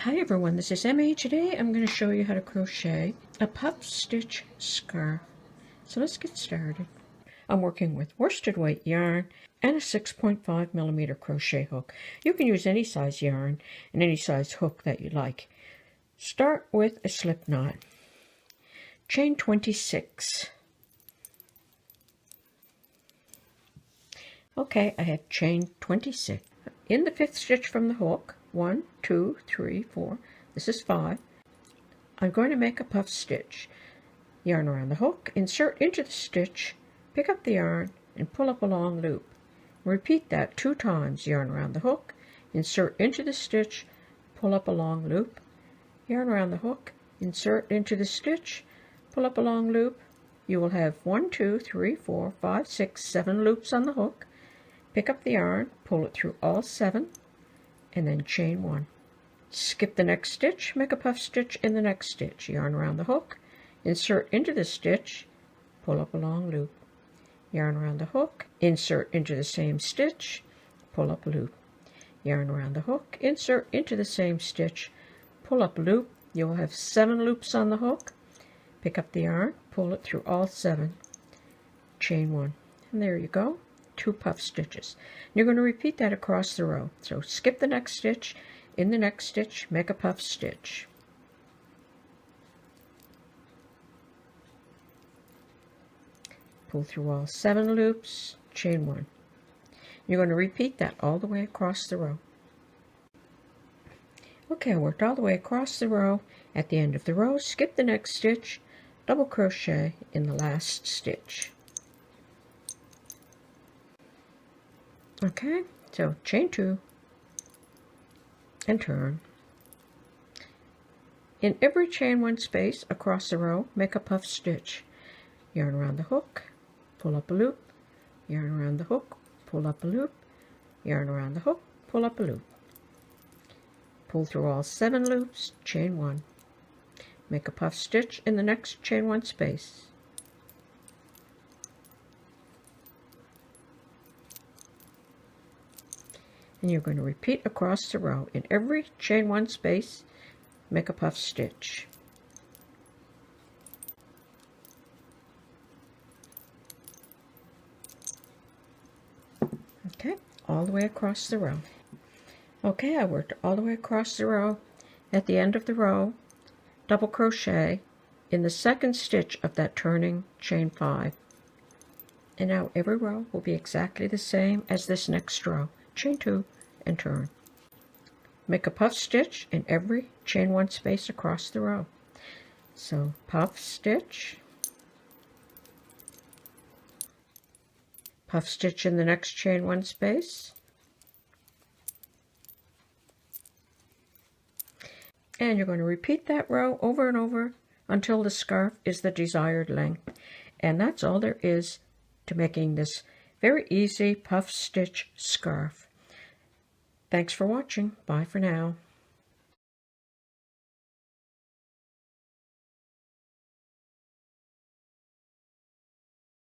Hi everyone, this is Emmy. Today I'm going to show you how to crochet a puff stitch scarf. So let's get started. I'm working with worsted weight yarn and a 6.5mm crochet hook. You can use any size yarn and any size hook that you like. Start with a slip knot. Chain 26. Okay, I have chain 26. In the 5th stitch from the hook, 1, 2, 3, 4, this is 5. I'm going to make a puff stitch. Yarn around the hook, insert into the stitch, pick up the yarn, and pull up a long loop. Repeat that 2 times. Yarn around the hook, insert into the stitch, pull up a long loop. Yarn around the hook, insert into the stitch, pull up a long loop. You will have 1, 2, 3, 4, 5, 6, 7 loops on the hook. Pick up the yarn, pull it through all 7, and then chain 1. Skip the next stitch, make a puff stitch in the next stitch. Yarn around the hook, insert into the stitch, pull up a long loop. Yarn around the hook, insert into the same stitch, pull up a loop. Yarn around the hook, insert into the same stitch, pull up a loop. You will have 7 loops on the hook. Pick up the yarn, pull it through all 7, chain 1. And there you go. 2 puff stitches. You're going to repeat that across the row. So skip the next stitch, in the next stitch, make a puff stitch. Pull through all 7 loops, chain 1. You're going to repeat that all the way across the row. Okay, I worked all the way across the row. At the end of the row, skip the next stitch, double crochet in the last stitch. Okay, so chain 2 and turn. In every chain 1 space across the row, make a puff stitch. Yarn around the hook, pull up a loop, yarn around the hook, pull up a loop, yarn around the hook, pull up a loop. Pull through all 7 loops, chain 1. Make a puff stitch in the next chain 1 space. And you're going to repeat across the row. In every chain 1 space, make a puff stitch. Okay, all the way across the row. Okay, I worked all the way across the row. At the end of the row, double crochet in the 2nd stitch of that turning chain 5. And now every row will be exactly the same as this next row. Chain 2 and turn. Make a puff stitch in every chain 1 space across the row. So puff stitch, puff stitch in the next chain 1 space, and you're going to repeat that row over and over until the scarf is the desired length. And that's all there is to making this very easy puff stitch scarf. Thanks for watching. Bye for now.